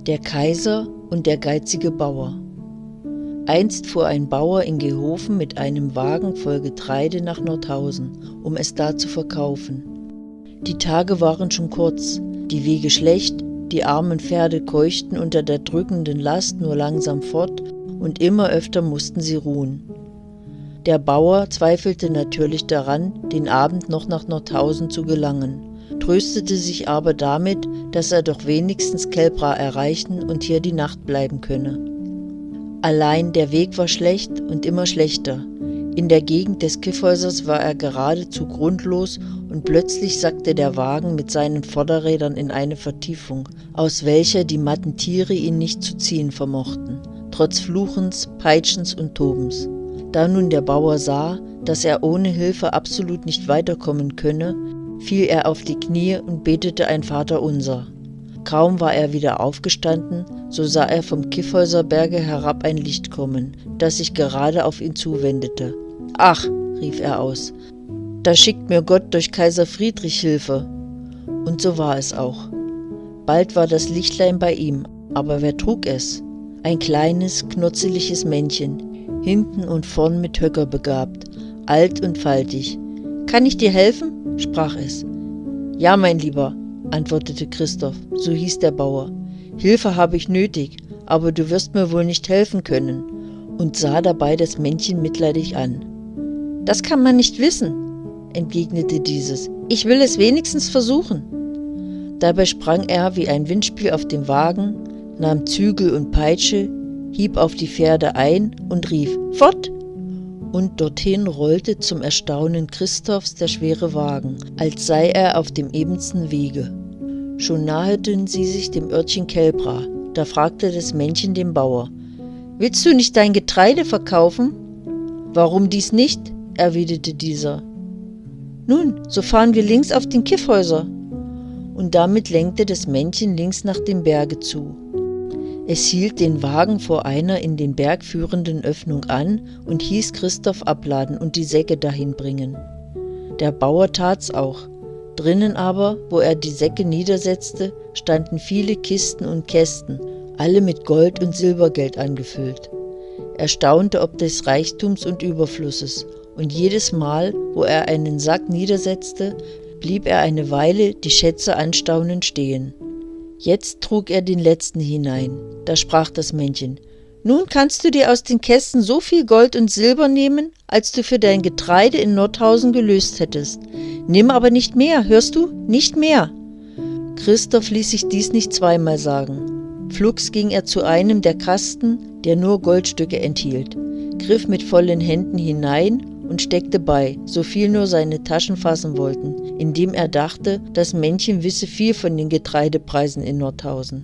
Der Kaiser und der geizige Bauer. Einst fuhr ein Bauer in Gehofen mit einem Wagen voll Getreide nach Nordhausen, um es da zu verkaufen. Die Tage waren schon kurz, die Wege schlecht, die armen Pferde keuchten unter der drückenden Last nur langsam fort und immer öfter mussten sie ruhen. Der Bauer zweifelte natürlich daran, den Abend noch nach Nordhausen zu gelangen, tröstete sich aber damit, dass er doch wenigstens Kelbra erreichen und hier die Nacht bleiben könne. Allein der Weg war schlecht und immer schlechter. In der Gegend des Kyffhäusers war er geradezu grundlos und plötzlich sackte der Wagen mit seinen Vorderrädern in eine Vertiefung, aus welcher die matten Tiere ihn nicht zu ziehen vermochten, trotz Fluchens, Peitschens und Tobens. Da nun der Bauer sah, dass er ohne Hilfe absolut nicht weiterkommen könne, fiel er auf die Knie und betete ein Vaterunser. Kaum war er wieder aufgestanden, so sah er vom Kyffhäuserberge herab ein Licht kommen, das sich gerade auf ihn zuwendete. »Ach«, rief er aus, »da schickt mir Gott durch Kaiser Friedrich Hilfe.« Und so war es auch. Bald war das Lichtlein bei ihm, aber wer trug es? Ein kleines, knotzeliges Männchen, hinten und vorn mit Höcker begabt, alt und faltig. »Kann ich dir helfen?« sprach es. »Ja, mein Lieber«, antwortete Christoph, so hieß der Bauer. »Hilfe habe ich nötig, aber du wirst mir wohl nicht helfen können«, und sah dabei das Männchen mitleidig an. »Das kann man nicht wissen«, entgegnete dieses. »Ich will es wenigstens versuchen.« Dabei sprang er wie ein Windspiel auf den Wagen, nahm Zügel und Peitsche, hieb auf die Pferde ein und rief »Fort!« Und dorthin rollte zum Erstaunen Christophs der schwere Wagen, als sei er auf dem ebensten Wege. Schon naheten sie sich dem Örtchen Kelbra, da fragte das Männchen den Bauer: »Willst du nicht dein Getreide verkaufen?« »Warum dies nicht?«, erwiderte dieser. »Nun, so fahren wir links auf den Kyffhäuser.« Und damit lenkte das Männchen links nach dem Berge zu. Es hielt den Wagen vor einer in den Berg führenden Öffnung an und hieß Christoph abladen und die Säcke dahin bringen. Der Bauer tat's auch. Drinnen aber, wo er die Säcke niedersetzte, standen viele Kisten und Kästen, alle mit Gold und Silbergeld angefüllt. Er staunte ob des Reichtums und Überflusses, und jedes Mal, wo er einen Sack niedersetzte, blieb er eine Weile die Schätze anstaunend stehen. Jetzt trug er den letzten hinein. Da sprach das Männchen: »Nun kannst du dir aus den Kästen so viel Gold und Silber nehmen, als du für dein Getreide in Nordhausen gelöst hättest. Nimm aber nicht mehr, hörst du? Nicht mehr!« Christoph ließ sich dies nicht zweimal sagen. Flugs ging er zu einem der Kasten, der nur Goldstücke enthielt, griff mit vollen Händen hinein und steckte bei, so viel nur seine Taschen fassen wollten, indem er dachte, das Männchen wisse viel von den Getreidepreisen in Nordhausen.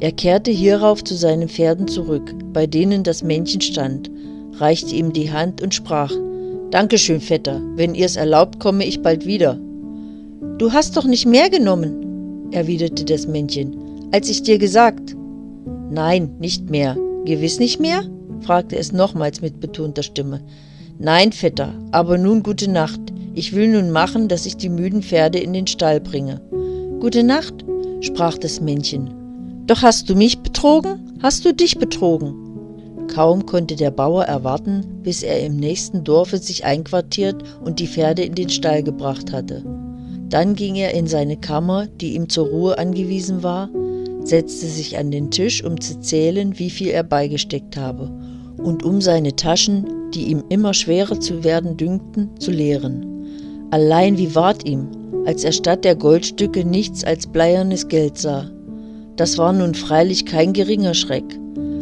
Er kehrte hierauf zu seinen Pferden zurück, bei denen das Männchen stand, reichte ihm die Hand und sprach: »Dankeschön, Vetter, wenn ihr's erlaubt, komme ich bald wieder.« »Du hast doch nicht mehr genommen«, erwiderte das Männchen, »als ich dir gesagt.« »Nein, nicht mehr. Gewiss nicht mehr?« fragte es nochmals mit betonter Stimme. »Nein, Vetter, aber nun gute Nacht. Ich will nun machen, dass ich die müden Pferde in den Stall bringe.« »Gute Nacht«, sprach das Männchen. »Doch hast du mich betrogen? Hast du dich betrogen?« Kaum konnte der Bauer erwarten, bis er im nächsten Dorfe sich einquartiert und die Pferde in den Stall gebracht hatte. Dann ging er in seine Kammer, die ihm zur Ruhe angewiesen war, setzte sich an den Tisch, um zu zählen, wie viel er beigesteckt habe, und um seine Taschen, die ihm immer schwerer zu werden dünkten, zu leeren. Allein wie ward ihm, als er statt der Goldstücke nichts als bleiernes Geld sah. Das war nun freilich kein geringer Schreck.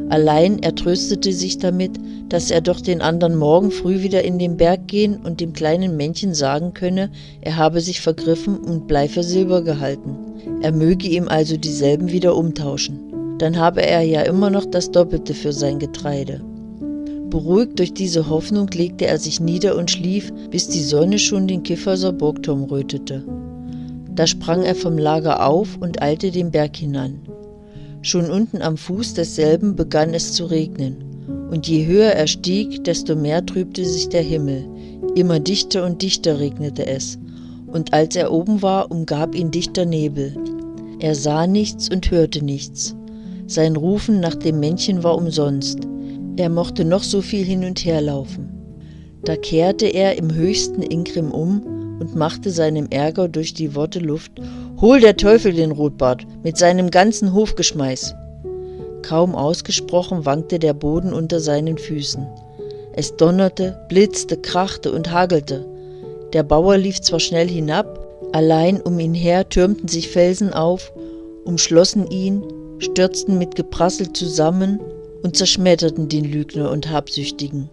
Allein er tröstete sich damit, dass er doch den anderen Morgen früh wieder in den Berg gehen und dem kleinen Männchen sagen könne, er habe sich vergriffen und Blei für Silber gehalten. Er möge ihm also dieselben wieder umtauschen. Dann habe er ja immer noch das Doppelte für sein Getreide. Beruhigt durch diese Hoffnung legte er sich nieder und schlief, bis die Sonne schon den Kyffhäuser Burgturm rötete. Da sprang er vom Lager auf und eilte den Berg hinan. Schon unten am Fuß desselben begann es zu regnen, und je höher er stieg, desto mehr trübte sich der Himmel. Immer dichter und dichter regnete es, und als er oben war, umgab ihn dichter Nebel. Er sah nichts und hörte nichts. Sein Rufen nach dem Männchen war umsonst. Er mochte noch so viel hin und her laufen. Da kehrte er im höchsten Ingrimm um und machte seinem Ärger durch die Worte Luft: »Hol der Teufel den Rotbart mit seinem ganzen Hofgeschmeiß!« Kaum ausgesprochen wankte der Boden unter seinen Füßen. Es donnerte, blitzte, krachte und hagelte. Der Bauer lief zwar schnell hinab, allein um ihn her türmten sich Felsen auf, umschlossen ihn, stürzten mit Geprassel zusammen und zerschmetterten den Lügner und Habsüchtigen.